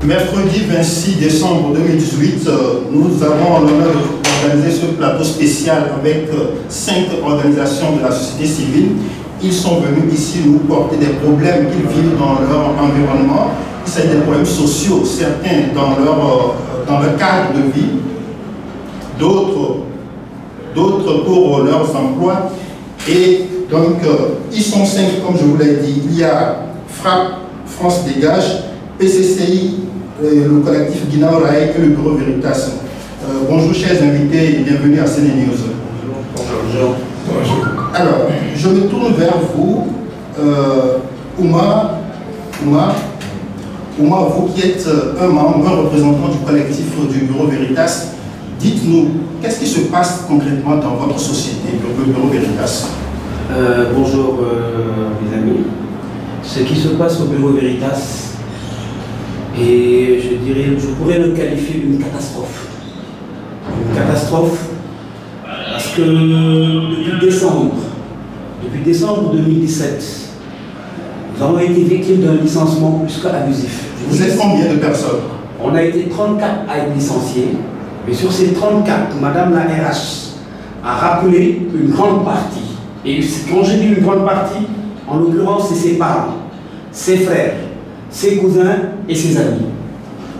Mercredi 26 décembre 2018, nous avons l'honneur d'organiser ce plateau spécial avec 5 organisations de la société civile. Ils sont venus ici nous porter des problèmes qu'ils vivent dans leur environnement. Il s'agit des problèmes sociaux, certains dans leur cadre de vie, d'autres pour leurs emplois. Et donc, ils sont 5, comme je vous l'ai dit. Il y a FRAPP, France Dégage, PCCI, le collectif Guinaw Rail et le bureau Veritas. Bonjour chers invités et bienvenue à Séné News. Bonjour. Bonjour. Alors, je me tourne vers vous, Ouma, vous qui êtes un membre, un représentant du collectif du bureau Veritas. Dites-nous, qu'est-ce qui se passe concrètement dans votre société, le bureau Veritas? Bonjour mes amis. Ce qui se passe au bureau Veritas, et je pourrais le qualifier d'une catastrophe. Une catastrophe parce que depuis décembre 2017, nous avons été victimes d'un licenciement plus qu'abusif. Vous êtes combien de personnes? On a été 34 à être licenciés, mais sur ces 34, Madame la RH a rappelé une grande partie. Et quand je dis une grande partie, en l'occurrence, c'est ses parents, ses frères, ses cousins et ses amis.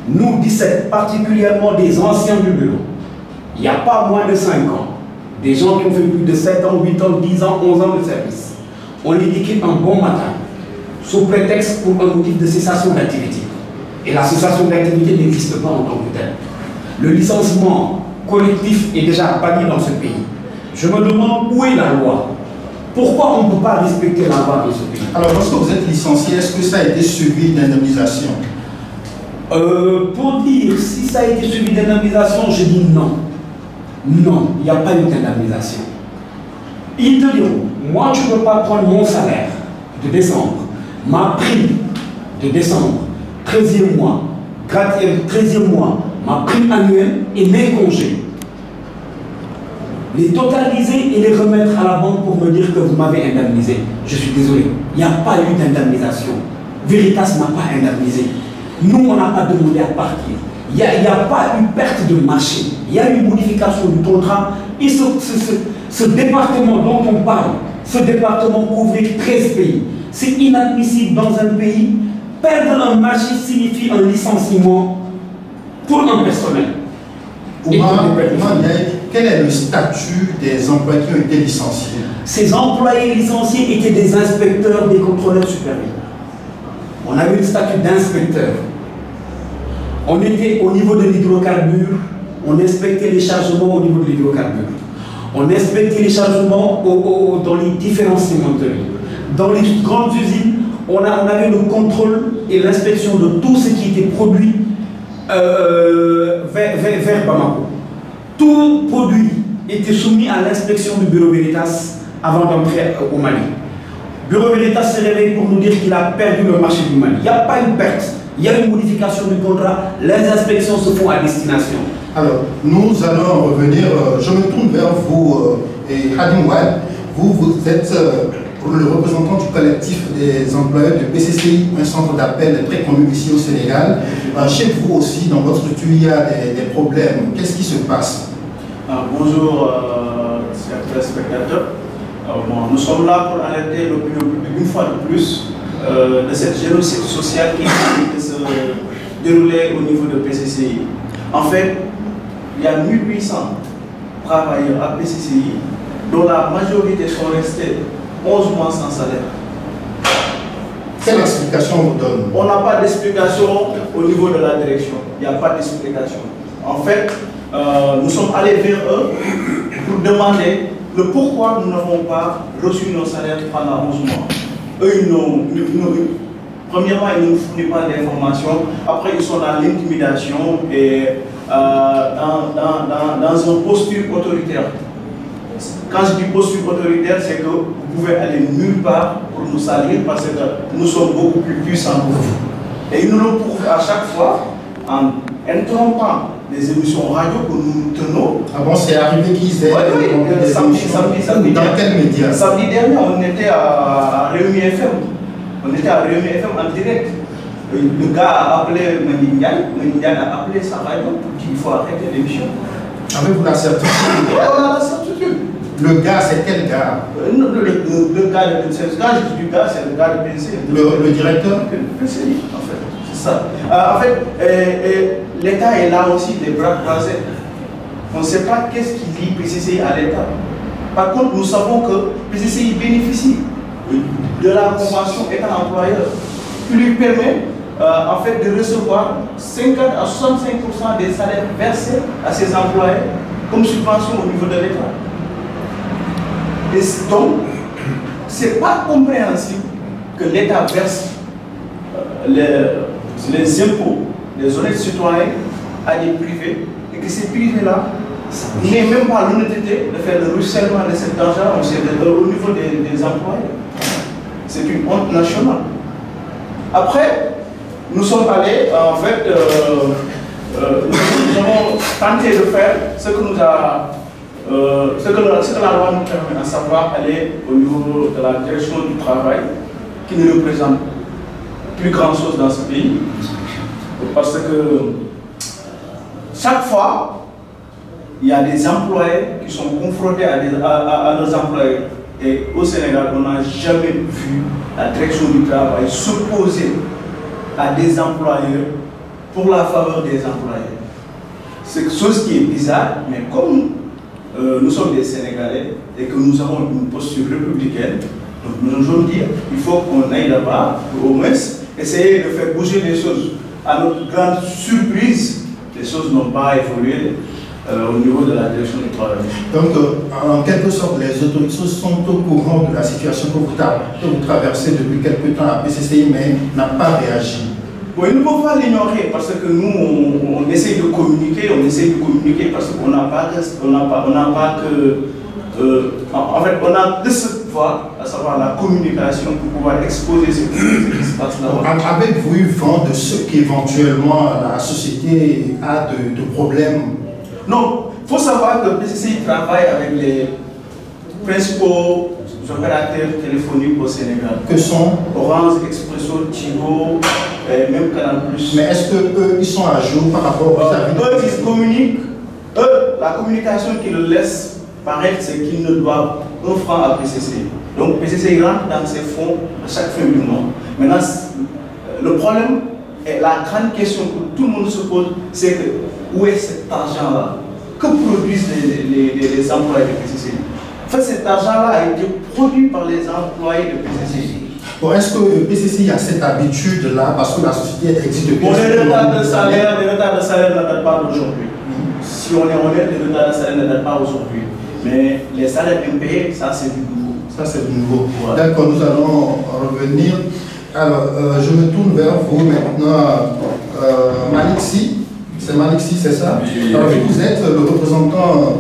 Nous, 17, particulièrement des anciens du bureau, il n'y a pas moins de 5 ans, des gens qui ont fait plus de 7 ans, 8 ans, 10 ans, 11 ans de service, on les quitte un bon matin, sous prétexte pour un motif de cessation d'activité. Et la cessation d'activité n'existe pas en tant que telle. Le licenciement collectif est déjà banni dans ce pays. Je me demande où est la loi. Pourquoi on ne peut pas respecter la loi dans ce pays? Alors, lorsque vous êtes licencié, est-ce que ça a été suivi d'indemnisation? Pour dire si ça a été suivi d'indemnisation, je dis non. Non, il n'y a pas eu d'indemnisation. Ils te diront, moi je ne peux pas prendre mon salaire de décembre, ma prime de décembre, 13e mois, 13e mois, ma prime annuelle et mes congés. Les totaliser et les remettre à la banque pour me dire que vous m'avez indemnisé. Je suis désolé, il n'y a pas eu d'indemnisation. Veritas n'a pas indemnisé. Nous, on n'a pas demandé à partir. Il n'y a pas eu perte de marché. Il y a eu une modification du contrat. Et ce département dont on parle, ce département couvrait 13 pays. C'est inadmissible dans un pays. Perdre un marché signifie un licenciement pour un personnel. Quel est le statut des employés qui ont été licenciés? Ces employés licenciés étaient des inspecteurs, des contrôleurs supérieurs. On avait le statut d'inspecteur. On était au niveau de l'hydrocarbure, on inspectait les chargements au niveau de l'hydrocarbure. On inspectait les chargements dans les différents cimenteries. Dans les grandes usines, on avait le contrôle et l'inspection de tout ce qui était produit vers Bamako. Tout produit était soumis à l'inspection du bureau Veritas avant d'entrer au Mali. Le bureau Veritas se réveille pour nous dire qu'il a perdu le marché du Mali. Il n'y a pas une perte, il y a une modification du contrat, les inspections se font à destination. Alors, nous allons revenir, je me tourne vers vous, et Hadim Ouad, vous êtes le représentant du collectif des employeurs de PCCI, un centre d'appel très connu ici au Sénégal. Chez vous aussi, dans votre structure, il y a des problèmes. Qu'est-ce qui se passe? Bonjour, chers téléspectateurs. Nous sommes là pour alerter l'opinion publique une fois de plus de cette génocide sociale qui est en train de se dérouler au niveau de PCCI. En fait, il y a 1800 travailleurs à PCCI dont la majorité sont restés 11 mois sans salaire. Quelle explication on vous donne? On n'a pas d'explication au niveau de la direction. Il n'y a pas d'explication. En fait, nous sommes allés vers eux pour demander le pourquoi nous n'avons pas reçu nos salaires pendant 11 mois. Eux, premièrement, ils ne nous fournissent pas d'informations. Après, ils sont dans l'intimidation et dans une posture autoritaire. Quand je dis posture autoritaire, c'est que vous pouvez aller nulle part pour nous salir parce que nous sommes beaucoup plus puissants que vous. Et ils nous le prouvent à chaque fois en interrompant les émissions radio que nous tenons. Ah bon, c'est arrivé qu'ils aient samedi dans quel média? Samedi dernier, on était à Réumi FM. On était à Réumi FM en direct. Le gars a appelé Mandian a appelé Savaï pour dire qu'il faut arrêter l'émission. Avez-vous la certitude? On a la certitude. Le gars, c'est quel gars? Le gars de PCC. Quand je dis gars, c'est le gars de PCC. Le directeur? Le PCC, en fait. C'est ça. En fait, l'État est là aussi, les bras croisés. On ne sait pas qu'est-ce qui lie PCCI à l'État. Par contre, nous savons que PCCI bénéficie de la convention État-employeur qui lui permet en fait de recevoir 50 à 65% des salaires versés à ses employés comme subvention au niveau de l'État. Et donc, ce n'est pas compréhensible que l'État verse les impôts des honnêtes citoyens à des privés et que ces privés-là n'aient même pas l'honnêteté de faire le ruissellement de cet argent au niveau des employés. C'est une honte nationale. Après, nous sommes allés, en fait, nous avons tenté de faire ce que la loi nous permet, à savoir aller au niveau de la direction du travail, qui ne représente plus grand chose dans ce pays. Parce que chaque fois, il y a des employés qui sont confrontés à leurs employés. Et au Sénégal, on n'a jamais vu la direction du travail s'opposer à des employeurs pour la faveur des employés. C'est quelque chose qui est bizarre, mais comme nous sommes des Sénégalais et que nous avons une posture républicaine, donc nous allons dire qu'il faut qu'on aille là-bas pour au moins essayer de faire bouger les choses. À notre grande surprise, les choses n'ont pas évolué au niveau de la direction du travail. Donc, en quelque sorte, les autorités sont au courant de la situation que vous traversez depuis quelque temps à PCCI, mais n'a pas réagi. Bon, ils ne peuvent pas l'ignorer parce que nous, on essaie de communiquer, parce qu'on n'a pas en fait, on a de cette voie, à savoir la communication, pour pouvoir exposer ce qui se passe là-bas. Avez-vous eu vent de ce qu'éventuellement la société a de problèmes? Non, il faut savoir que PCCI travaille avec les principaux opérateurs téléphoniques au Sénégal. Que sont Orange, Expresso, Tigo, même Canal+. Mais est-ce qu'eux, ils sont à jour par rapport aux avis? Eux, ils communiquent. La communication qu'ils laissent paraître, c'est qu'ils ne doivent un franc à PCCI. Donc PCCI rentre dans ses fonds à chaque fin du mois. Maintenant, le problème, et la grande question que tout le monde se pose, c'est que où est cet argent-là? Que produisent les employés de PCCI? En fait, cet argent-là a été produit par les employés de PCCI. Bon, est-ce que le PCCI a cette habitude-là, parce que la société existe depuis... Bon, les retards de salaire ne datent pas d'aujourd'hui. Si on est honnête, les retards de salaire ne datent pas aujourd'hui. Mais les salaires impayés, ça c'est du nouveau. Ça c'est du nouveau. Voilà. D'accord, nous allons revenir. Alors, je me tourne vers vous maintenant. Maliksi, c'est Maliksi, c'est ça? Oui. Alors, vous êtes le représentant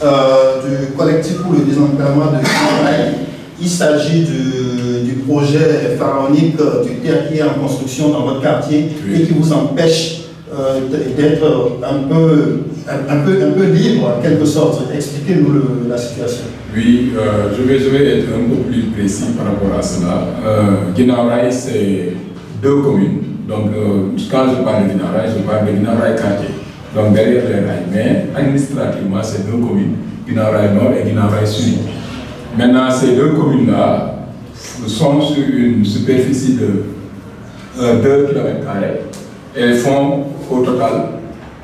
du collectif pour le désenclavement de Guinaray. Il s'agit du projet pharaonique du terre qui est en construction dans votre quartier, oui, et qui vous empêche d'être un peu libre en quelque sorte. Expliquez-nous la situation. Oui, je vais être un peu plus précis par rapport à cela. Guinaray, c'est 2 communes. Donc, quand je parle de Guinaray, je parle de Guinaray quartier. Donc, derrière les rails. Mais administrativement, c'est 2 communes, Guinaray Nord et Guinaray Sud. Maintenant, ces 2 communes-là sont sur une superficie de 2 km² et font au total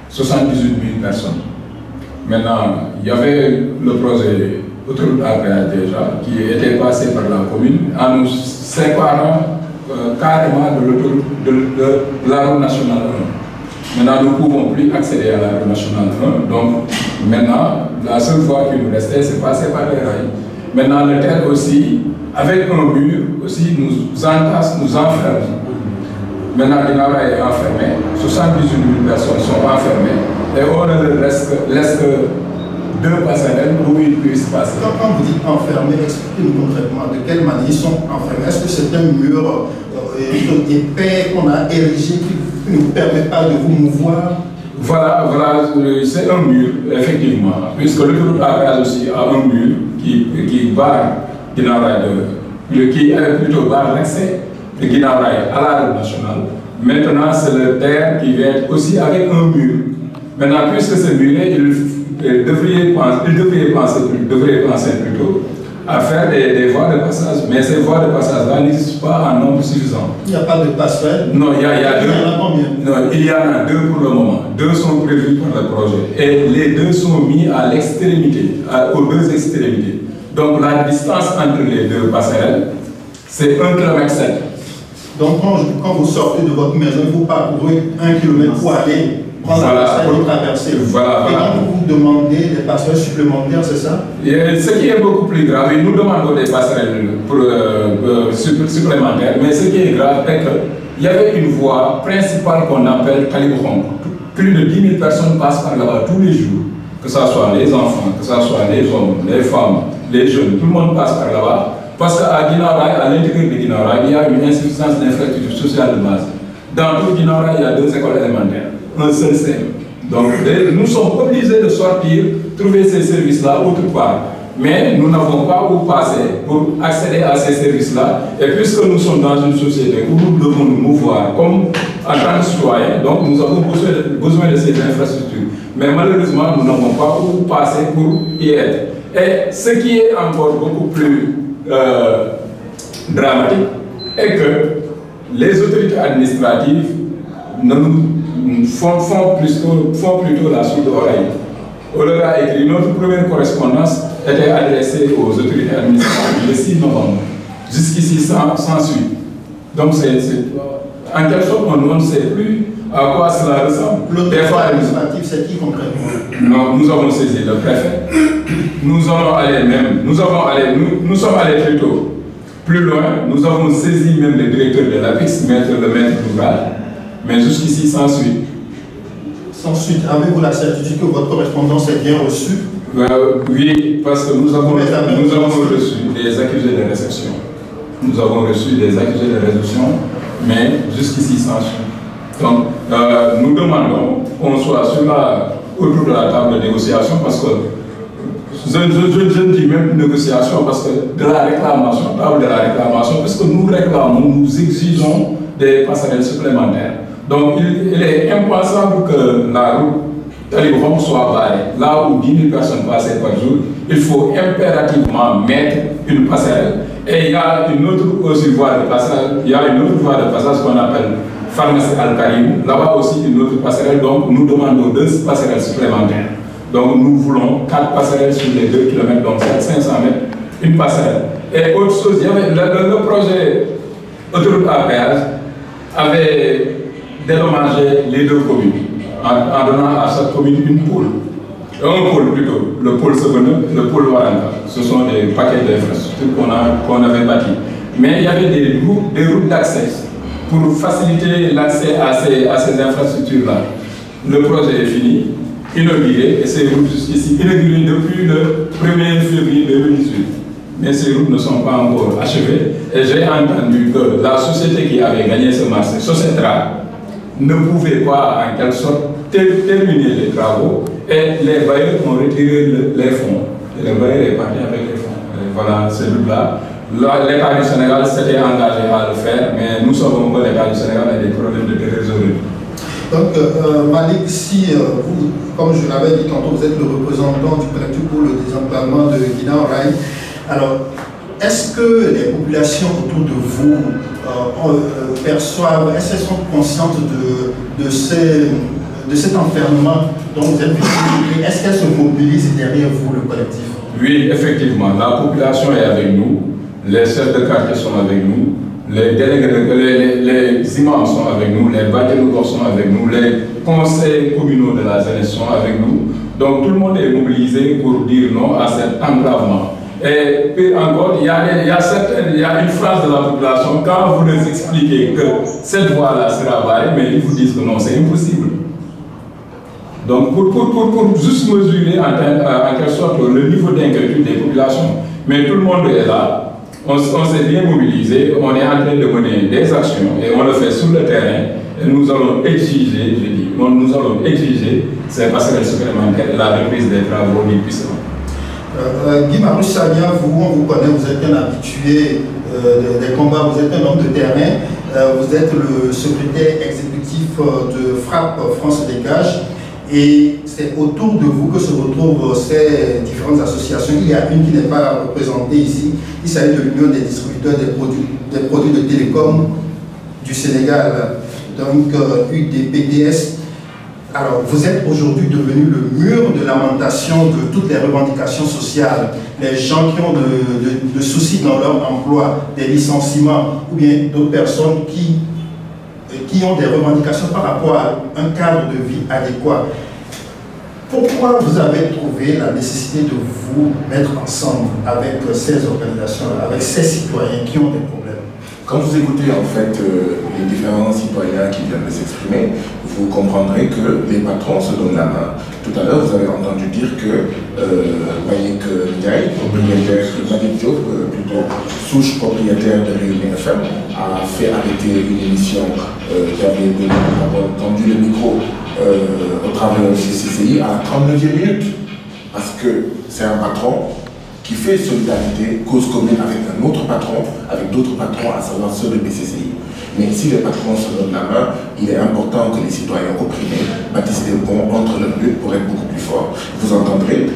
78 000 personnes. Maintenant, il y avait le projet autoroute à péage déjà qui était passé par la commune en nous séparant carrément de la route nationale 1. Maintenant, nous ne pouvons plus accéder à la route nationale 1. Donc, maintenant, la seule fois qu'il nous restait, c'est passer par les rails. Maintenant, le terre aussi, avec un mur, aussi nous entasse, nous enferme. Maintenant, Guinaray est enfermé, 78 000 personnes sont enfermées et on ne laisse que 2 passerelles où ils puissent passer. Quand vous dites enfermé, expliquez-nous concrètement de quelle manière ils sont enfermés. Est-ce que c'est un mur épais qu'on a érigé qui ne vous permet pas de vous mouvoir? Voilà, c'est un mur, effectivement, puisque l'autoroute à péage aussi a un mur qui barre Guinaray, qui plutôt barre l'accès de Guinaw-Rail à la route nationale. Maintenant, c'est le terre qui vient aussi avec un mur. Maintenant, puisque ce mur, il devrait penser plutôt à faire des voies de passage, mais ces voies de passage-là n'existent pas en nombre suffisant. Il n'y a pas de passerelle? Non, il y a deux. Il y en a combien? Non, il y en a deux pour le moment. Deux sont prévus par le projet. Et les deux sont mis à l'extrémité, aux deux extrémités. Donc la distance entre les deux passerelles, c'est 1,7 km. Donc quand vous sortez de votre maison, vous parcourez 1 km pour aller prendre la passerelle et traverser. Voilà. Et donc vous demandez des passerelles supplémentaires, c'est ça? Et ce qui est beaucoup plus grave, nous demandons des passerelles supplémentaires, mais ce qui est grave est qu'il y avait une voie principale qu'on appelle Taliboukhong. Plus de 10 000 personnes passent par là-bas tous les jours, que ce soit les enfants, que ce soit les hommes, les femmes, les jeunes, tout le monde passe par là-bas. Parce qu'à Guinaw-Rail, à l'intérieur de Guinaw-Rail, il y a une insuffisance d'infrastructures sociales de base. Dans tout Guinaw-Rail, il y a 2 écoles élémentaires, un seul CEM. Donc nous sommes obligés de sortir, trouver ces services-là autre part. Mais nous n'avons pas où passer pour accéder à ces services-là. Et puisque nous sommes dans une société où nous devons nous mouvoir comme en tant que citoyens, donc nous avons besoin de ces infrastructures. Mais malheureusement, nous n'avons pas où passer pour y être. Et ce qui est encore beaucoup plus dramatique est que les autorités administratives font plutôt la sourde oreille. On leur a écrit, notre première correspondance était adressée aux autorités administratives le 6 novembre. Jusqu'ici, sans suite. Donc, en quelque sorte, on ne sait plus à quoi cela ressemble. L'autorité administrative, c'est qui concrètement? Non, nous avons saisi le préfet. Nous sommes allés plutôt plus loin. Nous avons saisi même le directeur de l'APIX, le maître d'ouvrage. Mais jusqu'ici, sans suite. Sans suite, avez-vous la certitude que votre correspondance est bien reçue? Oui, parce que nous avons reçu des accusés de réception. Nous avons reçu des accusés de réception, mais jusqu'ici sans suite. Donc, nous demandons qu'on soit autour de la table de négociation, parce que je ne dis même négociation, parce que de la réclamation, table de la réclamation, puisque nous réclamons, nous exigeons des passerelles supplémentaires. Donc, il est impensable que la route Taliboukhong soit barrée. Là où 10 000 personnes passaient par jour, il faut impérativement mettre une passerelle. Et il y a une autre voie de passage, qu'on appelle Pharmacie Al-Karim. Là-bas aussi une autre passerelle. Donc, nous demandons 2 passerelles supplémentaires. Donc, nous voulons 4 passerelles sur les 2 km, donc 500 mètres, une passerelle. Et autre chose, il y avait le projet autoroute à péage avait dédommagé les 2 communes en donnant à chaque commune une pôle. Un pôle plutôt, le pôle Seveneux, le pôle Waranga. Ce sont des paquets d'infrastructures qu'on avait bâtis. Mais il y avait des routes d'accès pour faciliter l'accès à ces infrastructures-là. Le projet est fini, inauguré, et ces routes jusqu'ici inaugurées depuis le 1er février 2018. Mais ces routes ne sont pas encore achevées. Et j'ai entendu que la société qui avait gagné ce marché, Socetra, ne pouvait pas en quelque sorte terminer les travaux, et les bailleurs ont retiré les fonds. Et le bailleur est parti avec les fonds. Et voilà, ces routes-là. L'État du Sénégal s'était engagé à le faire, mais nous savons que l'État du Sénégal a des problèmes de trésorerie. Donc, Malik, si vous, comme je l'avais dit tantôt, vous êtes le représentant du collectif pour le désenclavement de Guinaw-Rail, alors, est-ce que les populations autour de vous perçoivent, est-ce qu'elles sont conscientes de cet enfermement dont vous êtes victime? Est-ce qu'elles se mobilisent derrière vous, le collectif? Oui, effectivement, la population est avec nous, les chefs de quartier sont avec nous, les délégués, les imams sont avec nous, les bâtiments sont avec nous, les conseils communaux de la jeunesse sont avec nous. Donc tout le monde est mobilisé pour dire non à cet enclavement. Et puis encore, il y a une phrase de la population, quand vous les expliquez que cette voie-là sera barrée, mais ils vous disent que non, c'est impossible. Donc pour juste mesurer en quelque sorte le niveau d'inquiétude des populations, mais tout le monde est là, on s'est bien mobilisé, on est en train de mener des actions et on le fait sur le terrain et nous allons exiger, ces passerelles supplémentaires et la reprise des travaux du puissant. Guy Marius Sagna, on vous connaît, vous êtes un habitué des combats, vous êtes un homme de terrain, vous êtes le secrétaire exécutif de Frappe France Dégage, et c'est autour de vous que se retrouvent ces différentes associations. Il y a une qui n'est pas représentée ici, il s'agit de l'Union des distributeurs des produits de télécom du Sénégal, donc UDPTS. Alors, vous êtes aujourd'hui devenu le mur de lamentation de toutes les revendications sociales. Les gens qui ont de soucis dans leur emploi, des licenciements, ou bien d'autres personnes qui ont des revendications par rapport à un cadre de vie adéquat. Pourquoi vous avez trouvé la nécessité de vous mettre ensemble avec ces organisations, avec ces citoyens qui ont des problèmes? Quand vous écoutez en fait les différents citoyens qui viennent de s'exprimer, vous comprendrez que les patrons se donnent la main. Tout à l'heure, vous avez entendu dire que Maïk Ndiaye, propriétaire, Malik Diop, plutôt souche propriétaire de Réunion FM, a fait arrêter une émission qui avait tendu le micro au travers du CCI à la 39e minute. Parce que c'est un patron qui fait solidarité, cause commune avec un autre patron, avec d'autres patrons, à savoir ceux de BCCI. Mais si les patrons se donnent la main, il est important que les citoyens opprimés bâtissent des ponts entre leurs luttes pour être beaucoup plus forts. Vous entendrez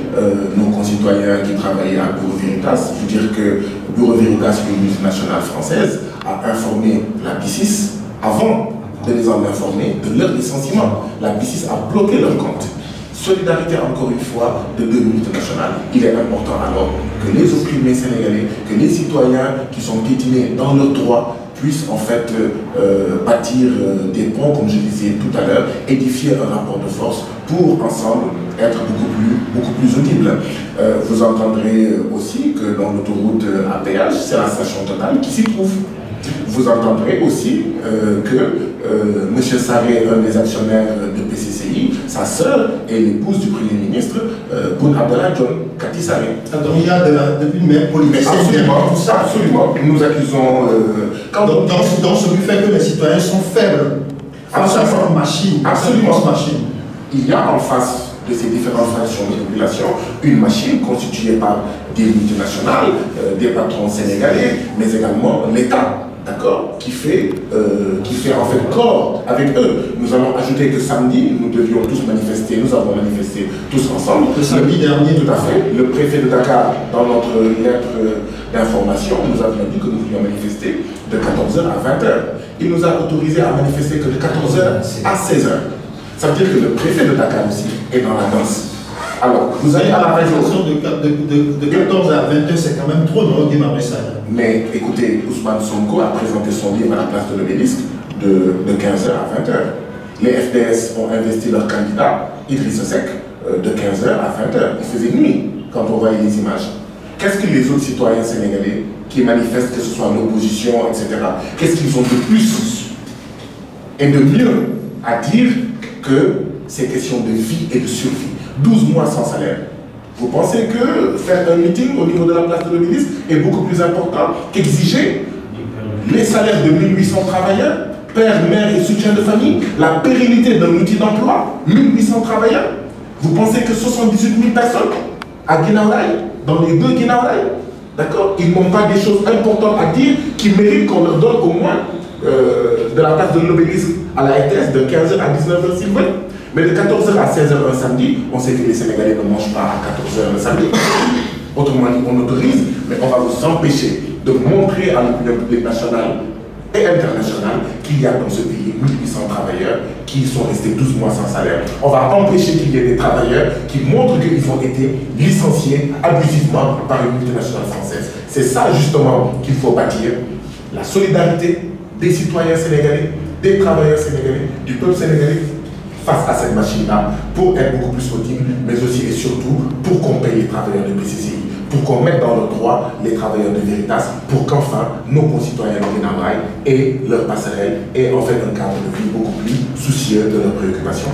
nos concitoyens qui travaillaient à Bureau Veritas vous dire que Bureau Veritas, une multinationale française, a informé la B6 avant de les en informer de leur licenciement. La B6 a bloqué leur compte. Solidarité, encore une fois, de deux multinationales. Il est important alors que les opprimés sénégalais, que les citoyens qui sont piétinés dans leurs droits puissent en fait bâtir des ponts, comme je disais tout à l'heure, édifier un rapport de force pour ensemble être beaucoup plus audibles. Vous entendrez aussi que dans l'autoroute à péage, c'est la station Total qui s'y trouve. Vous entendrez aussi que M. Sarré, un des actionnaires de PCCI, sa sœur est l'épouse du Premier ministre, Boun Abdallah John, Kati Sarré. Donc il y a depuis une mère politique. Absolument. Nous accusons... donc ce qui fait que les citoyens sont faibles face à cette machine. Absolument. Il y a en face de ces différentes fractions de population une machine constituée par des multinationales, des patrons sénégalais, mais également l'État, d'accord, qui fait en fait corps avec eux. Nous allons ajouter que samedi, nous devions tous manifester, nous avons manifesté tous ensemble. Le samedi dernier. Tout à fait. Le préfet de Dakar, dans notre lettre d'information, nous avions dit que nous voulions manifester de 14h à 20h. Il nous a autorisé à manifester que de 14h à 16h. Ça veut dire que le préfet de Dakar aussi est dans la danse. Alors, vous allez à la raison. De 14 à 20h, c'est quand même trop, non, Guy Marius Sagna? Mais écoutez, Ousmane Sonko a présenté son livre à la place de l'Obélisque de 15h à 20h. Les FDS ont investi leur candidat, Idrissa Seck, de 15h à 20h. Il faisait nuit quand on voyait les images. Qu'est-ce que les autres citoyens sénégalais qui manifestent, que ce soit l'opposition, etc., qu'est-ce qu'ils ont de plus et de mieux à dire que c'est question de vie et de survie? 12 mois sans salaire. Vous pensez que faire un meeting au niveau de la place de l'Obélisque est beaucoup plus important qu'exiger les salaires de 1800 travailleurs, pères, mères et soutiens de famille, la pérennité d'un outil d'emploi, 1800 travailleurs? Vous pensez que 78 000 personnes à Guinaw Rail, dans les deux Guinaw Rail, d'accord, ils n'ont pas des choses importantes à dire qui méritent qu'on leur donne au moins de la place de l'Obélisque à la RTS de 15h à 19h s'ils veulent? Mais de 14h à 16h un samedi, on sait que les Sénégalais ne mangent pas à 14h le samedi. Autrement dit, on autorise, mais on va vous empêcher de montrer à l'opinion publique nationale et internationale qu'il y a dans ce pays 1800 travailleurs qui sont restés 12 mois sans salaire. On va empêcher qu'il y ait des travailleurs qui montrent qu'ils ont été licenciés abusivement par une multinationale française. C'est ça justement qu'il faut bâtir. La solidarité des citoyens sénégalais, des travailleurs sénégalais, du peuple sénégalais, face à cette machine-là, pour être beaucoup plus audible, mais aussi et surtout pour qu'on paye les travailleurs de PCCI, pour qu'on mette dans le droit les travailleurs de Veritas, pour qu'enfin nos concitoyens de Guinaw Rail et leurs passerelles aient en fait un cadre de vie beaucoup plus soucieux de leurs préoccupations.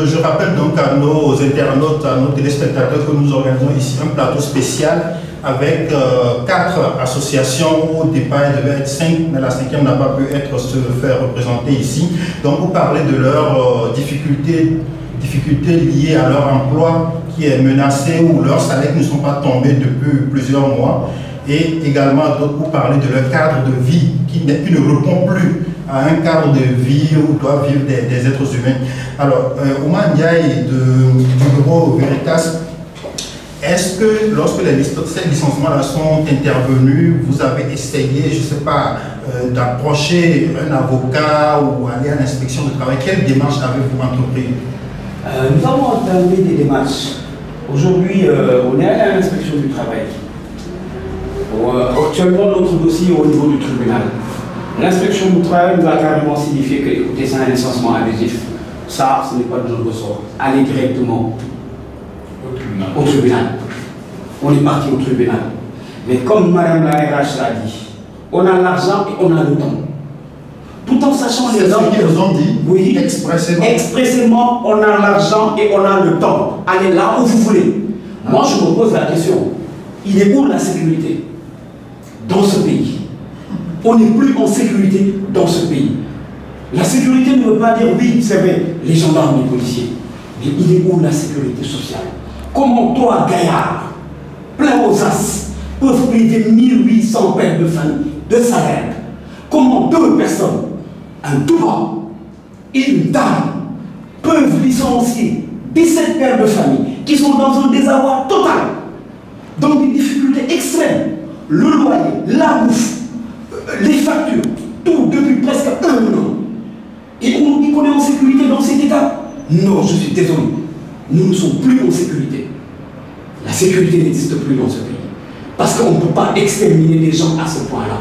Je rappelle donc à nos internautes, à nos téléspectateurs que nous organisons ici un plateau spécial avec 4 associations. Au départ, il devait être 5, mais la 5e n'a pas pu se faire représenter ici. Donc, vous parlez de leurs difficultés liées à leur emploi qui est menacée ou leurs salaires ne sont pas tombés depuis plusieurs mois. Et également, d'autres pour parler de leur cadre de vie qui ne répond plus à un cadre de vie où doivent vivre des êtres humains. Alors, Oumar Ndiaye du bureau Veritas, est-ce que lorsque ces licenciements-là sont intervenus, vous avez essayé, je ne sais pas, d'approcher un avocat ou aller à l'inspection du travail? Quelle démarche avez-vous entrepris? Nous avons entamé des démarches. Aujourd'hui, on est à l'inspection du travail. Actuellement, notre dossier est au niveau du tribunal. L'inspection du travail nous a carrément signifié que, écoutez, c'est un licenciement abusif. Ça, ce n'est pas de notre ressort. Allez directement au tribunal. On est parti au tribunal. Mais comme Madame la RH l'a dit, on a l'argent et on a le temps. Tout en sachant les gens qui nous ont dit, oui, expressément. Expressément, on a l'argent et on a le temps. Allez là où vous voulez. Moi, je me pose la question. Il est où la sécurité dans ce pays? On n'est plus en sécurité dans ce pays. La sécurité ne veut pas dire, oui, c'est vrai, les gendarmes, les policiers. Mais il est où la sécurité sociale? Comment toi, gaillard, plein aux as, peuvent payer 1800 pères de famille de salaire? Comment deux personnes, un touba et une dame, peuvent licencier 17 pères de famille qui sont dans un désarroi total, dans des difficultés extrêmes, le loyer, la bouffe, les factures, tout depuis presque un an. Et on dit qu'on est en sécurité dans cet état? Non, je suis désolé. Nous ne sommes plus en sécurité. La sécurité n'existe plus dans ce pays. Parce qu'on ne peut pas exterminer les gens à ce point-là.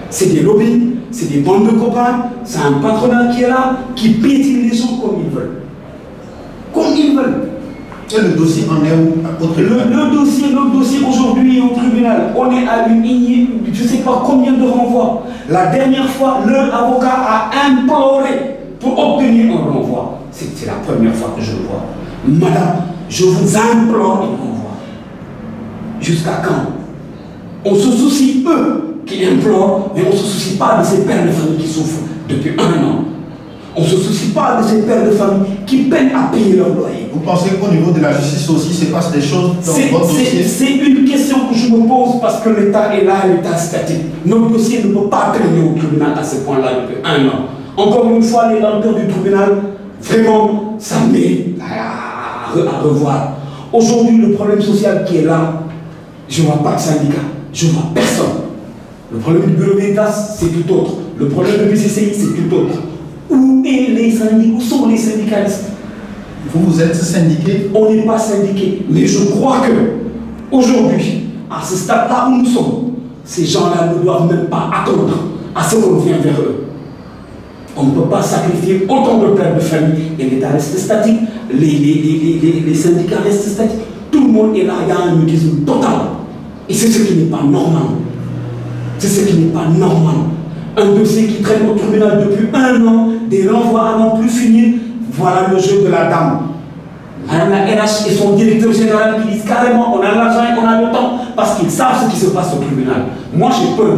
C'est des lobbies, c'est des bandes de copains, c'est un patronat qui est là, qui piétine les gens comme ils veulent. Comme ils veulent. Et le dossier en est où? Le dossier aujourd'hui est au tribunal. On est à une je ne sais pas combien de renvois. La dernière fois, leur avocat a imploré pour obtenir un renvoi. C'est la première fois que je le vois. Madame, je vous implore un renvoi. Jusqu'à quand? On se soucie, eux, qui implorent, mais on ne se soucie pas de ces pères de famille qui souffrent depuis un an. On ne se soucie pas de ces pères de famille qui peinent à payer leur loyer. Vous pensez qu'au niveau de la justice aussi, c'est pas des choses dans votre dossier? C'est une question que je me pose parce que l'État est là, l'État statique. Notre dossier ne peut pas traîner au tribunal à ce point-là depuis un an. Encore une fois, les lenteurs du tribunal, vraiment, ça met à revoir. Aujourd'hui, le problème social qui est là, je ne vois pas de syndicat, je ne vois personne. Le problème du bureau Veritas, c'est tout autre. Le problème de BCCI, c'est tout autre. Où sont les syndicalistes? Vous êtes syndiqué? On n'est pas syndiqué. Mais je crois que aujourd'hui, à ce stade-là où nous sommes, ces gens-là ne doivent même pas attendre à ce qu'on vienne vers eux. On ne peut pas sacrifier autant de pères de famille et l'État reste statique, les syndicats restent statiques. Tout le monde est là, il y a un mutisme total. Et c'est ce qui n'est pas normal. C'est ce qui n'est pas normal. Un dossier qui traîne au tribunal depuis un an, des renvois à n'en plus finir, voilà le jeu de la dame. Madame la RH et son directeur général qui disent carrément on a l'argent et on a le temps parce qu'ils savent ce qui se passe au tribunal. Moi j'ai peur.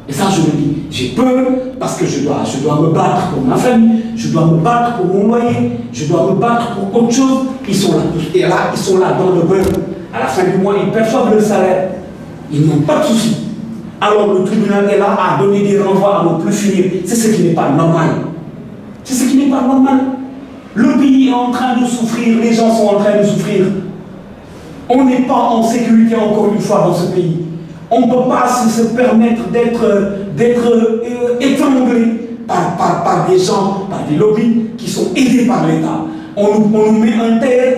Et ça je le dis. J'ai peur parce que je dois me battre pour ma famille, je dois me battre pour mon loyer, je dois me battre pour autre chose. Ils sont là, et là, ils sont là dans le beurre. À la fin du mois, ils perçoivent le salaire. Ils n'ont pas de soucis. Alors le tribunal est là à donner des renvois à ne plus finir. C'est ce qui n'est pas normal. C'est ce qui n'est pas normal. Le pays est en train de souffrir, les gens sont en train de souffrir. On n'est pas en sécurité encore une fois dans ce pays. On ne peut pas se permettre d'être étranglé par des gens, par des lobbies qui sont aidés par l'État. On nous met un terre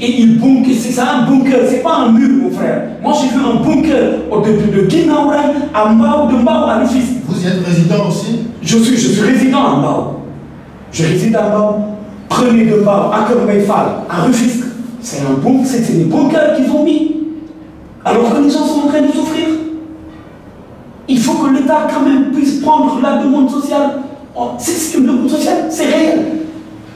et il bunker, c'est un bunker, c'est pas un mur mon frère. Moi j'ai vu un bunker de Guinaouraï à Mbao, de Mbao à Rufisque. Vous y êtes résident aussi? Je suis résident à Mbao. Je réside à Mbao. Prenez de Mbao à Kermaïfal, à Rufisque. C'est un bunker, c'est des bunkers qu'ils ont mis. Alors que les gens sont en train de souffrir. Il faut que l'État quand même puisse prendre la demande sociale. C'est une demande sociale, c'est réel.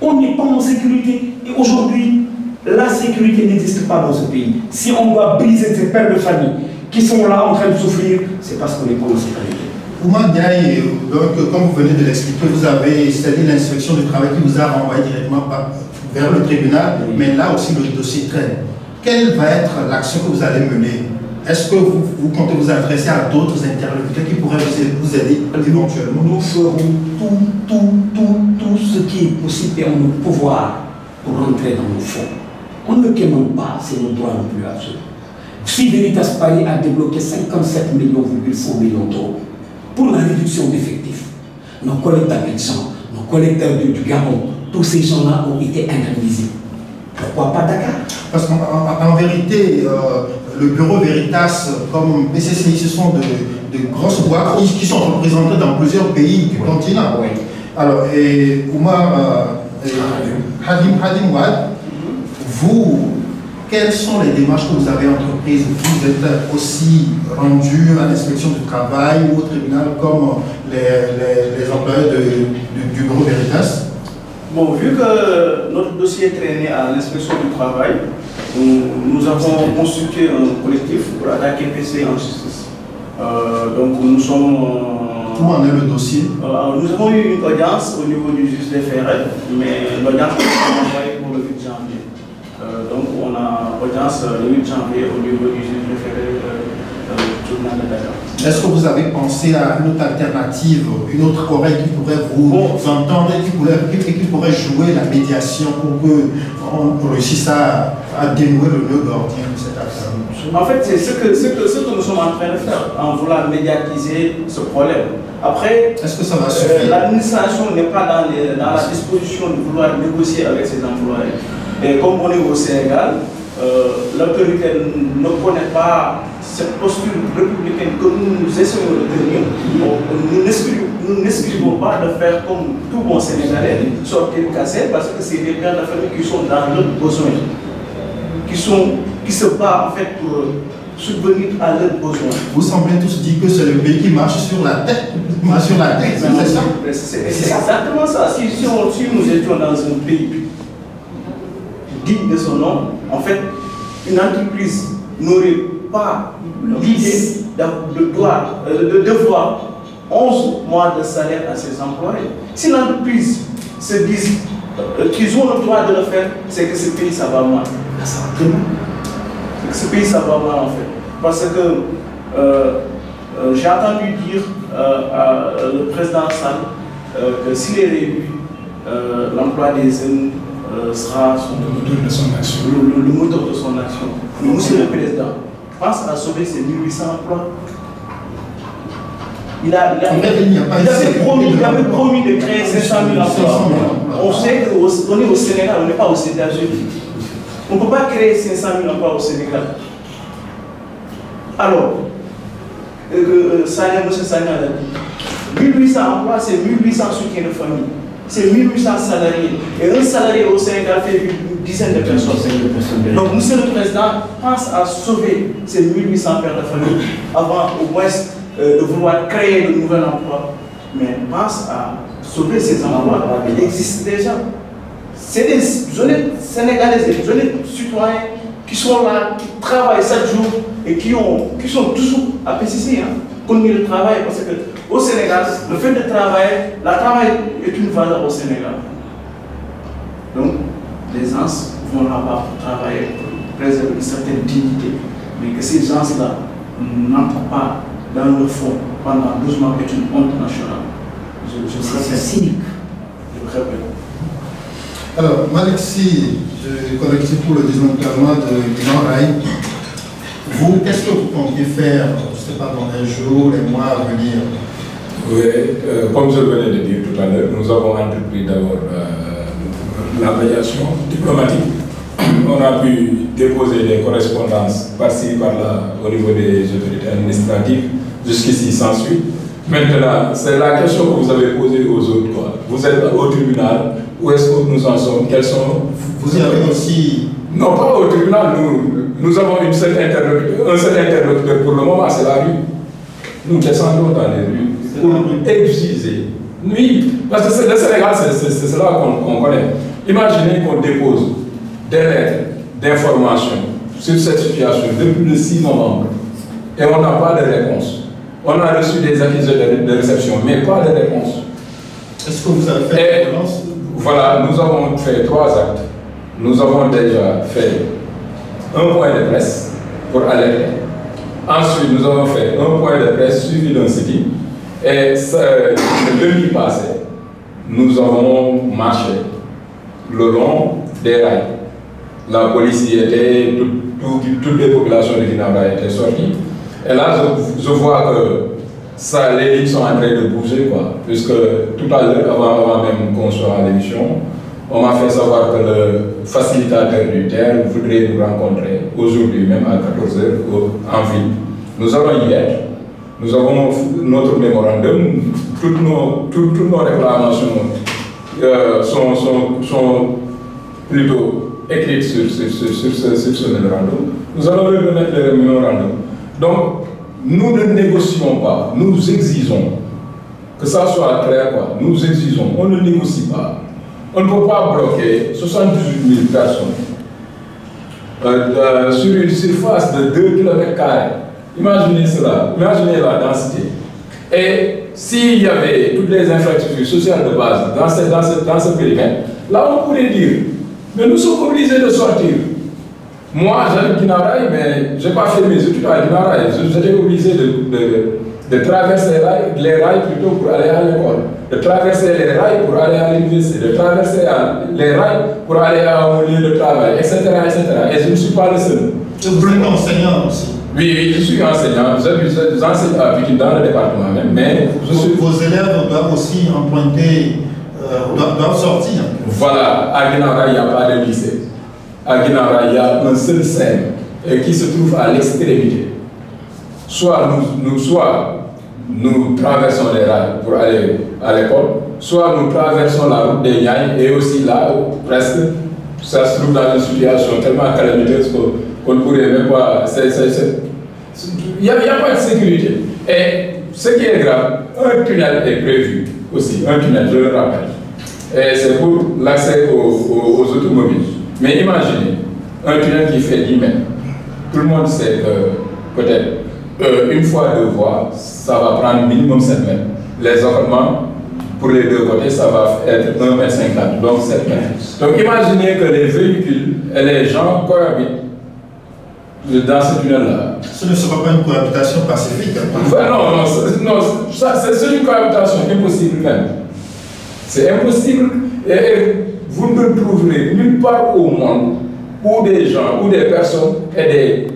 On n'est pas en sécurité. Et aujourd'hui, la sécurité n'existe pas dans ce pays. Si on doit briser ces pères de famille qui sont là en train de souffrir, c'est parce qu'on n'est pas en sécurité. Oumar Ndiaye, donc, comme vous venez de l'expliquer, vous avez saisi l'inspection du travail qui vous a renvoyé directement vers le tribunal, mais là aussi le dossier traîne. Quelle va être l'action que vous allez mener? Est-ce que vous comptez vous adresser à d'autres interlocuteurs qui pourraient vous aider éventuellement? Nous ferons tout ce qui est possible et en notre pouvoir pour rentrer dans nos fonds. On ne quémande pas, c'est nos droits le plus absolu. Si Veritas Paris a débloqué 57,1 millions d'euros pour la réduction d'effectifs, nos collègues d'Abidjan, nos collègues du Gabon, tous ces gens-là ont été indemnisés. Pourquoi pas Dakar? Parce qu'en vérité, le bureau Veritas comme BCCI, ce sont de grosses boîtes qui sont représentées dans plusieurs pays du continent. Oui. Alors, et Oumar Hadim Wad, vous, quelles sont les démarches que vous avez entreprises? Vous êtes aussi rendu à l'inspection du travail ou au tribunal comme les employés du bureau Veritas? Bon, vu que notre dossier est traîné à l'inspection du travail, nous avons constitué un collectif pour attaquer PC en justice. Donc nous sommes... Où en est le dossier? Nous avons eu une audience au niveau du juge des FRL, mais l'audience est envoyée pour le 8 janvier. Donc on a audience le 8 janvier au niveau du juge des FRL du tribunal de Dakar. Est-ce que vous avez pensé à une autre alternative, une autre oreille qui pourrait vous entendre et qui pourrait jouer la médiation pour qu'on réussisse à dénouer le nœud gordien de cette affaire? En fait, c'est ce que nous sommes en train de faire, en voulant médiatiser ce problème. Après, est-ce que ça va suffire? L'administration n'est pas dans la disposition de vouloir négocier avec ses employés. Et comme on est au Sénégal, l'autorité ne connaît pas cette posture républicaine que nous essayons de tenir. Nous n'escrivons pas de faire comme tout bon Sénégalais, sortir cassé, parce que c'est des pères de famille qui sont dans leurs besoins, qui se battent en fait pour subvenir à leurs besoins. Vous semblez tous dire que c'est le pays qui marche sur la tête. C'est exactement ça. Si nous étions dans un pays digne de son nom, en fait, une entreprise n'aurait pas l'idée de devoir 11 mois de salaire à ses employés. Si l'entreprise se dit qu'ils ont le droit de le faire, c'est que ce pays, ça va mal. C'est que ce pays, ça va mal en fait. Parce que j'ai entendu dire le président Sall que s'il est réélu, l'emploi des jeunes sera le moteur de son action. Le moteur de son action. Mais monsieur le président pense à sauver ces 1800 emplois. Il avait promis de créer 500 000 emplois. On sait qu'on est au Sénégal, on n'est pas aux États-Unis. On ne peut pas créer 500 000 emplois au Sénégal. Alors, M. Sagna l'a dit, 1800 emplois, c'est 1800 soutiens de famille. C'est 1800 salariés. Et un salarié au Sénégal fait une dizaine de personnes. Donc, M. le Président pense à sauver ces 1800 pères de famille avant au moins de vouloir créer de nouveaux emplois. Mais pense à sauver ces emplois qui existent déjà. C'est des jeunes Sénégalais, des jeunes citoyens qui sont là, qui travaillent 7 jours et qui sont toujours à PCC, connu le travail, parce qu'au Sénégal, le fait de travailler, le travail est une valeur au Sénégal. Donc, les gens vont là-bas pour travailler, pour préserver une certaine dignité, mais que ces gens-là n'entrent pas dans le fond pendant 12 mois est une honte nationale. C'est cynique. Je répète. Alors, Malexi, je collectif pour le désenclavement de Guinaw Rail. Vous, qu'est-ce que vous comptez faire, je ne sais pas, dans les jours, les mois à venir? Oui, comme je venais de dire tout à l'heure, nous avons entrepris d'abord la médiation diplomatique. On a pu déposer des correspondances par-ci, par-là, au niveau des autorités administratives, jusqu'ici sans suite. Maintenant, c'est la question que vous avez posée aux autres. Quoi. Vous êtes au tribunal, où est-ce que nous en sommes? Quels sont... Vous y avez aussi... Non, pas au tribunal, nous avons un seul interlocuteur pour le moment, c'est la rue. Nous descendons dans les rues pour exiger. Oui, parce que le Sénégal, c'est cela qu'on connaît. Imaginez qu'on dépose des lettres d'information sur cette situation depuis le 6 novembre et on n'a pas de réponse. On a reçu des accusés de réception, mais pas de réponse. Est-ce que vous avez fait une réponse? Voilà, nous avons fait 3 actes nous avons déjà fait un point de presse pour alerter. Ensuite, nous avons fait un point de presse suivi d'un sitting. Et le lundi passé, nous avons marché le long des rails. La police y était, toutes les populations de Guinaw-Rail étaient sorties. Et là, je vois que les lignes sont en train de bouger, quoi. Puisque tout à l'heure, avant même qu'on soit à l'émission, on m'a fait savoir que le facilitateur du TER voudrait nous rencontrer aujourd'hui, même à 14 h en ville. Nous allons y être. Nous avons notre mémorandum. Toutes nos réclamations sont plutôt écrites sur ce mémorandum. Nous allons remettre le mémorandum. Donc, nous ne négocions pas, nous exigeons. Que ça soit clair, quoi. Nous exigeons, on ne négocie pas. On ne peut pas bloquer 78 000 personnes sur une surface de 2 km². Imaginez cela, imaginez la densité. Et s'il y avait toutes les infrastructures sociales de base dans ce périmètre, là on pourrait dire, mais nous sommes obligés de sortir. Moi j'habite Guinaw-Rail, mais je n'ai pas fait mes études à Guinaw-Rail. J'étais obligé de traverser les rails plutôt pour aller à l'école, de traverser les rails pour aller à l'université, de traverser les rails pour aller à mon lieu de travail, etc., etc. Et je ne suis pas le seul. Vous êtes enseignant aussi? Oui, je suis enseignant. J'enseigne à Pikine dans le département même, mais vos élèves doivent aussi emprunter, doivent sortir. Voilà, à Guinaw-Rail, il n'y a pas de lycée. À Guinaw-Rail, il y a un seul CEM qui se trouve à l'extrémité. Soit nous traversons les rails pour aller à l'école, soit nous traversons la route des Niayes et aussi là, presque, ça se trouve dans une situation tellement calamiteuse qu'on ne pourrait même pas. Il n'y a pas de sécurité. Et ce qui est grave, un tunnel est prévu aussi, un tunnel, je le rappelle. Et c'est pour l'accès aux automobiles. Mais imaginez, un tunnel qui fait 10 mètres. Tout le monde sait que peut-être une fois 2 voies, ça va prendre minimum 7 mètres. Les accotements, pour les 2 côtés, ça va être 1,50 m, donc 7 mètres. Donc imaginez que les véhicules et les gens cohabitent dans ce tunnel-là. Ce ne sera pas une cohabitation pacifique. Non, c'est une cohabitation impossible même. C'est impossible et vous ne trouverez nulle part au monde où des gens, où des personnes et des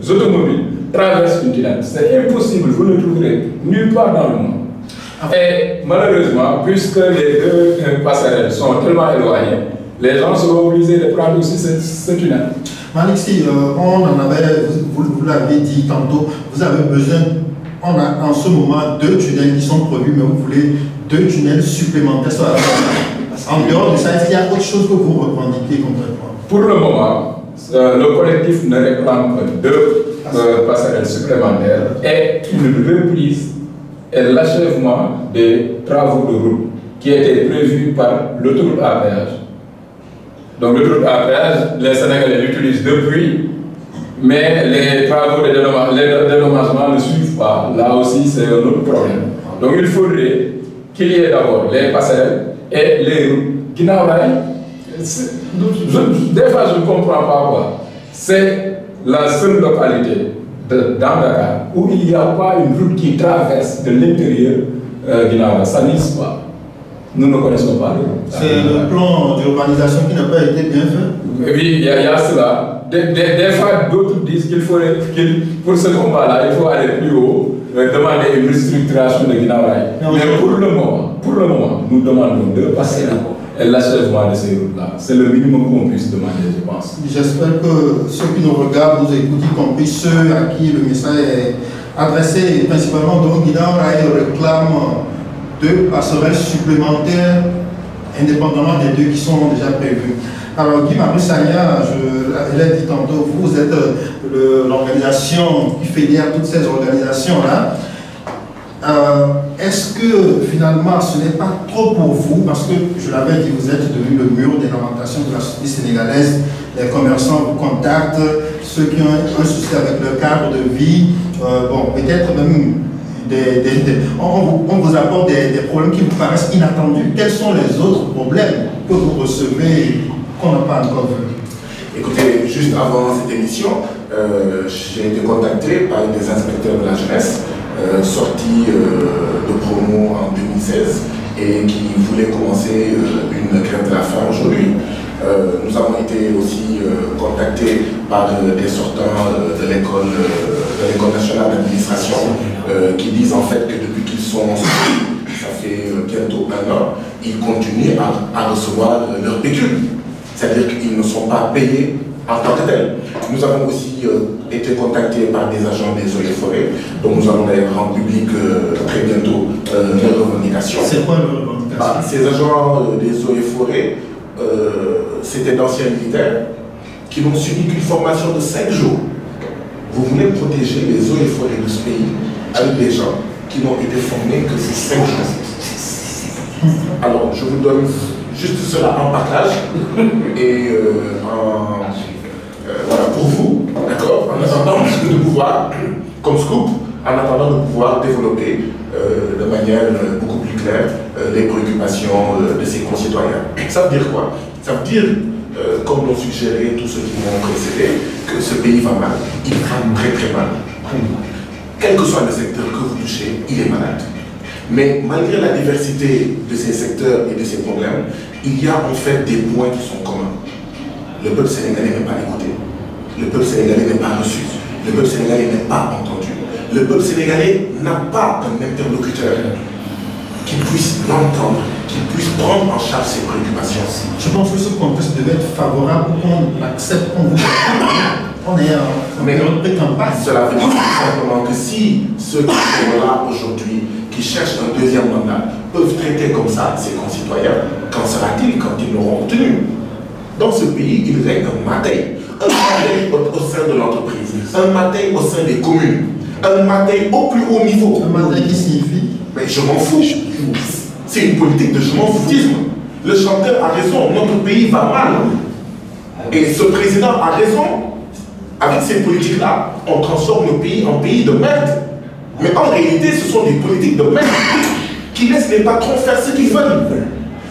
automobiles traversent une tunnel. C'est impossible, vous ne trouverez nulle part dans le monde. Et malheureusement, puisque les 2 passerelles sont tellement éloignées, les gens seront obligés de prendre aussi ce tunnel. Malik, si on en avait, vous l'avez dit tantôt, vous avez besoin, on a en ce moment 2 tunnels qui sont prévus, mais vous voulez 2 tunnels supplémentaires sur la route. En dehors de ça, est-ce qu'il y a autre chose que vous revendiquez concrètement? Pour le moment, le collectif ne réclame que 2 passerelles supplémentaires et une reprise et l'achèvement des travaux de route qui étaient prévus par l'autoroute à péage. Donc l'autoroute à péage, les Sénégalais l'utilisent depuis, mais les travaux de dédommagement ne suivent pas. Là aussi, c'est un autre problème. Donc il faudrait qu'il y ait d'abord les passerelles et les routes. Guinaw-Rail, des fois je ne comprends pas quoi. C'est la seule localité dans Dakar où il n'y a pas une route qui traverse de l'intérieur Guinaw-Rail. Ça n'existe pas. Nous ne connaissons pas. C'est le plan d'urbanisation qui n'a pas été bien fait. Oui, il y a cela. Des fois, d'autres disent qu'il faut, pour ce combat-là, il faut aller plus haut, demander une restructuration de Guinaw-Rail. Mais pour le moment, nous demandons 2 passerelles et l'achèvement de ces routes-là. C'est le minimum qu'on puisse demander, je pense. J'espère que ceux qui nous regardent, nous écoutent, y compris ceux à qui le message est adressé, principalement donc Guinaw-Rail réclame 2 passerelles supplémentaires, indépendamment des 2 qui sont déjà prévues. Alors Guy Marissania, je l'ai dit tantôt, vous êtes l'organisation qui fédère toutes ces organisations-là. Est-ce que finalement ce n'est pas trop pour vous, parce que je l'avais dit, vous êtes devenu le mur des lamentations de la société sénégalaise, les commerçants vous contactent, ceux qui ont un souci avec leur cadre de vie, bon, peut-être même on vous apporte des problèmes qui vous paraissent inattendus. Quels sont les autres problèmes que vous recevez qu'on n'a pas encore vu? Écoutez, juste avant cette émission, j'ai été contacté par des inspecteurs de la jeunesse sortis de promo en 2016 et qui voulaient commencer une grève de la faim aujourd'hui. Nous avons été aussi contactés par des sortants de l'école nationale d'administration qui disent en fait que depuis qu'ils sont sortis, ça fait bientôt 1 an, ils continuent à recevoir leur pécule. C'est-à-dire qu'ils ne sont pas payés en tant que tels. Nous avons aussi été contactés par des agents des eaux et forêts, donc nous allons d'ailleurs rendre public très bientôt leurs revendications. C'est quoi leurs revendications? Ces agents des eaux et forêts, c'était d'anciens militaires qui n'ont subi qu'une formation de 5 jours. Vous voulez protéger les eaux et forêts de ce pays avec des gens qui n'ont été formés que ces 5 jours. Alors, je vous donne juste cela en partage et voilà, pour vous, d'accord, en attendant de pouvoir, comme scoop, en attendant de pouvoir développer de manière beaucoup plus claire les préoccupations de ses concitoyens. Ça veut dire quoi? Ça veut dire, comme l'ont suggéré tous ceux qui m'ont précédé, que ce pays va mal. Il va très très mal. Quel que soit le secteur que vous touchez, il est malade. Mais malgré la diversité de ces secteurs et de ces problèmes, il y a en fait des points qui sont communs. Le peuple sénégalais n'est pas écouté. Le peuple sénégalais n'est pas reçu. Le peuple sénégalais n'est pas entendu. Le peuple sénégalais n'a pas un interlocuteur qui puisse l'entendre, qui puisse prendre en charge ses préoccupations. Je pense que ce contexte devait être favorable pour qu'on accepte, qu'on vous on est en période de campagne. Cela veut dire tout simplement que si ceux qui sont là aujourd'hui, qui cherchent un deuxième mandat, peuvent traiter comme ça ses concitoyens, qu'en sera-t-il quand ils l'auront obtenu? Dans ce pays, il règne un matin. Un matin au sein de l'entreprise, un matin au sein des communes, un matin au plus haut niveau. Un matin qui signifie? Mais je m'en fous. C'est une politique de je m'en foutisme. Le chanteur a raison, notre pays va mal. Et ce président a raison. Avec ces politiques-là, on transforme le pays en pays de merde. Mais en réalité, ce sont des politiques de merde qui laissent les patrons faire ce qu'ils veulent.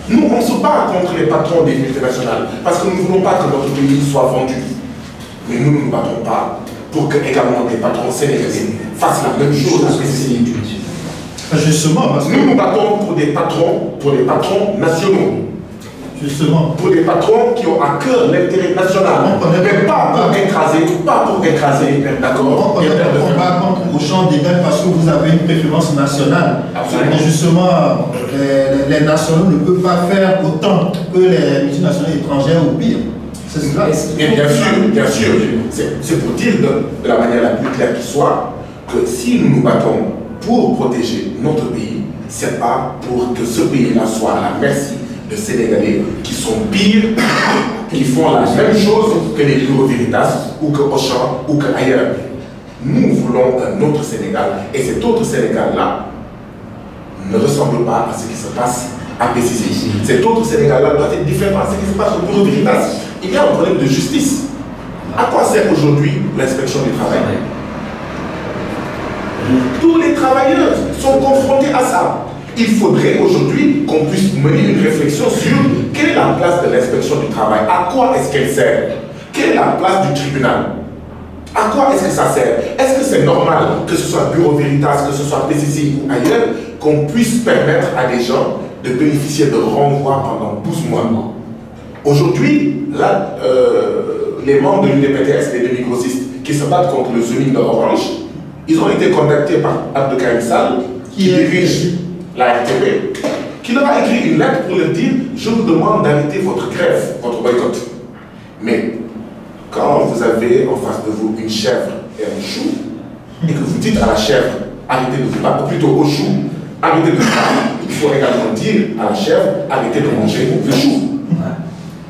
Nous, on se bat contre les patrons des multinationales parce que nous ne voulons pas que notre pays soit vendu. Mais nous ne nous battons pas pour que également des patrons sénégalais fassent la même chose à PCCI. Justement, parce que nous nous battons pour des patrons nationaux. Justement. Pour des patrons qui ont à cœur l'intérêt national, mais pas pour écraser, d'accord? On connaît le combat contre Auchan d'Égal parce que vous avez une préférence nationale. Absolument. Et justement, les nationaux ne peuvent pas faire autant que les multinationales étrangères ou pire. C'est cela. Et bien sûr, c'est pour dire de la manière la plus claire qui soit que si nous nous battons pour protéger notre pays, c'est pas pour que ce pays-là soit à la merci de Sénégalais qui sont pires, qui font la même chose que les Bureaux Veritas ou que Auchan ou que ailleurs. Nous voulons un autre Sénégal et cet autre Sénégal-là ne ressemble pas à ce qui se passe à PCCI. Cet autre Sénégal-là doit être différent de ce qui se passe au Bureau Veritas. Il y a un problème de justice. À quoi sert aujourd'hui l'inspection du travail? Tous les travailleurs sont confrontés à ça. Il faudrait aujourd'hui qu'on puisse mener une réflexion sur quelle est la place de l'inspection du travail, à quoi est-ce qu'elle sert, quelle est la place du tribunal, à quoi est-ce que ça sert. Est-ce que c'est normal que ce soit Bureau Veritas, que ce soit PCCI ou ailleurs, qu'on puisse permettre à des gens de bénéficier de renvoi pendant 12 mois? Aujourd'hui, là, les membres de l'UDPTS, les demi-grossistes, qui se battent contre le zoning de Orange, ils ont été contactés par Abdelkarim Sall, qui dirige la RTP, qui leur a écrit une lettre pour leur dire « Je vous demande d'arrêter votre grève, votre boycott. » Mais quand vous avez en face de vous une chèvre et un chou, et que vous dites à la chèvre « Arrêtez de vous battre », ou plutôt au chou « Arrêtez de vous battre », il faut également dire à la chèvre « Arrêtez de manger le chou ».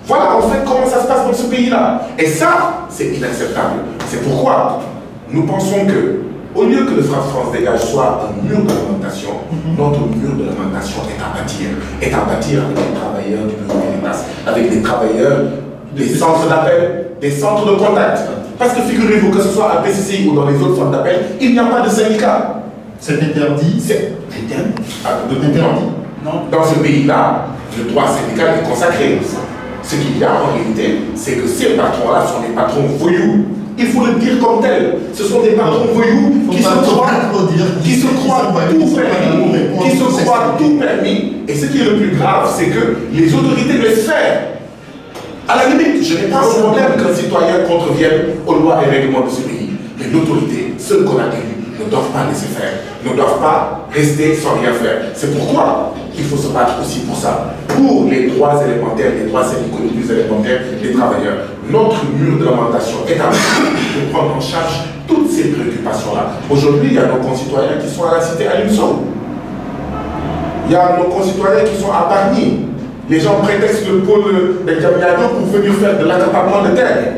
Voilà en fait comment ça se passe dans ce pays-là. Et ça, c'est inacceptable. C'est pourquoi nous pensons que au lieu que le Frappe France Dégage soit un mur de lamentation, notre mur de lamentation est à bâtir avec les travailleurs du Bureau Veritas, avec les travailleurs des centres d'appel, des centres de contact. Parce que figurez-vous que ce soit à PCCI ou dans les autres centres d'appel, il n'y a pas de syndicat. C'est interdit. C'est interdit. Non. Dans ce pays-là, le droit syndical est consacré. Ce qu'il y a en réalité, c'est que ces patrons-là sont des patrons voyous. Il faut le dire comme tel. Ce sont des patrons voyous qui se croient tout permis. Et ce qui est le plus grave, c'est que les autorités laissent faire. À la limite, je n'ai pas de problème qu'un citoyen contrevienne aux lois et règlements de ce pays. Mais l'autorité, ceux qu'on a élus, ne doivent pas laisser faire, ne doivent pas rester sans rien faire. C'est pourquoi il faut se battre aussi pour ça. Pour les droits élémentaires, les droits syndicaux les plus élémentaires des travailleurs. Notre mur de lamentation est à de prendre en charge toutes ces préoccupations-là. Aujourd'hui, il y a nos concitoyens qui sont à la cité à l'UNSO. Il y a nos concitoyens qui sont à Paris. Les gens prétextent le pôle d'Examination pour venir faire de l'accaparement de terre.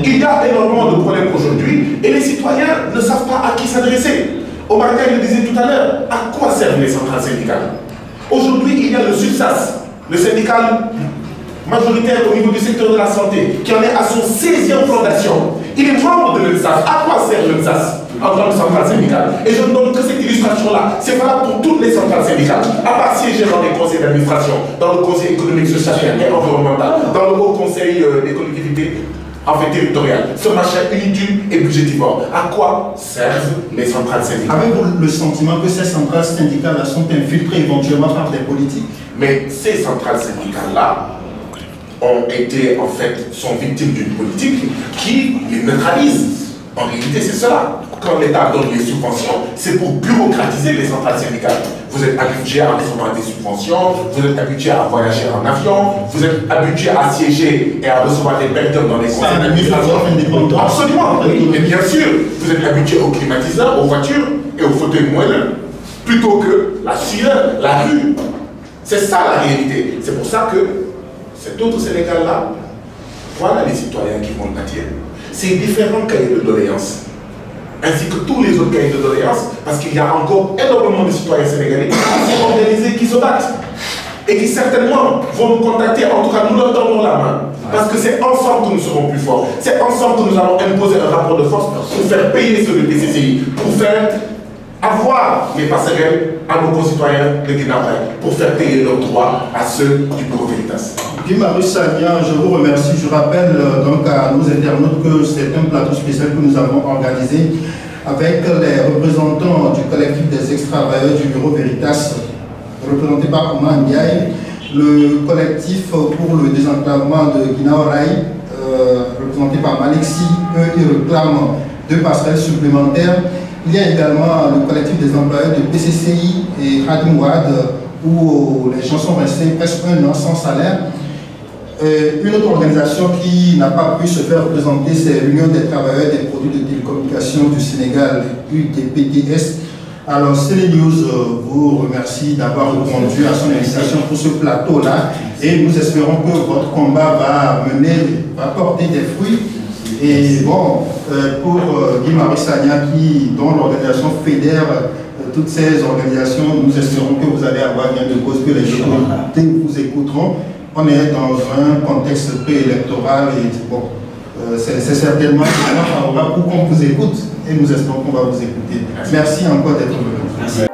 Il y a énormément de problèmes aujourd'hui et les citoyens ne savent pas à qui s'adresser. Omar Gaye le disait tout à l'heure, à quoi servent les centrales syndicales? Aujourd'hui, il y a le SUTSAS, le syndical majoritaire au niveau du secteur de la santé, qui en est à son 16e fondation. Il est membre de l'UNSAS. À quoi sert l'UNSAS en tant que centrale syndicale? Et je ne donne que cette illustration-là. C'est valable pour toutes les centrales syndicales. À part siéger dans les conseils d'administration, dans le conseil économique, social et environnemental, dans le haut conseil des collectivités territoriales. Ce machin inutile et budgétivore. À quoi servent les centrales syndicales? Avez-vous le sentiment que ces centrales syndicales sont infiltrées éventuellement par des politiques? Mais ces centrales syndicales-là sont victimes d'une politique qui les neutralise. En réalité, c'est cela. Quand l'État donne les subventions, c'est pour bureaucratiser les centrales syndicales. Vous êtes habitué à recevoir des subventions, vous êtes habitué à voyager en avion, vous êtes habitué à siéger et à recevoir des belles dans les conseils d'administration. Absolument. Et bien sûr, vous êtes habitué aux climatiseurs, aux voitures et aux fauteuils moelleux, plutôt que la sueur, la rue. C'est ça la réalité. C'est pour ça que cet autre Sénégal-là, voilà les citoyens qui vont le bâtir. C'est différents cahiers de doléances, ainsi que tous les autres cahiers de doléances, parce qu'il y a encore énormément de citoyens sénégalais qui sont organisés, qui se battent, et qui certainement vont nous contacter. En tout cas, nous leur tendons la main, parce que c'est ensemble que nous serons plus forts. C'est ensemble que nous allons imposer un rapport de force pour faire payer ceux de PCCI, pour faire avoir les passerelles à nos concitoyens de Guinée-Bissau, pour faire payer leurs droits à ceux du Bureau Veritas. Guy Marius Sagna, je vous remercie. Je rappelle donc à nos internautes que c'est un plateau spécial que nous avons organisé avec les représentants du collectif des ex-travailleurs du Bureau Veritas, représenté par Omar Ndiaye, le collectif pour le désenclavement de Guinaw-Rail, représenté par Malexi. Eux, ils réclament 2 passerelles supplémentaires. Il y a également le collectif des employeurs de PCCI et Khadim Ouad, où les gens sont restés presque 1 an sans salaire. Une autre organisation qui n'a pas pu se faire représenter, c'est l'Union des travailleurs des produits de télécommunication du Sénégal, UTPTS. Alors, CNews vous remercie d'avoir répondu à son invitation pour ce plateau-là et nous espérons que votre combat va porter des fruits. Et bon, pour Guy Marius Sagna, dont l'organisation fédère toutes ces organisations, nous espérons que vous allez avoir gain de cause, que les autorités vous écouteront. On est dans un contexte préélectoral et bon, c'est certainement favorable pour qu'on vous écoute et nous espérons qu'on va vous écouter. Merci encore d'être venu.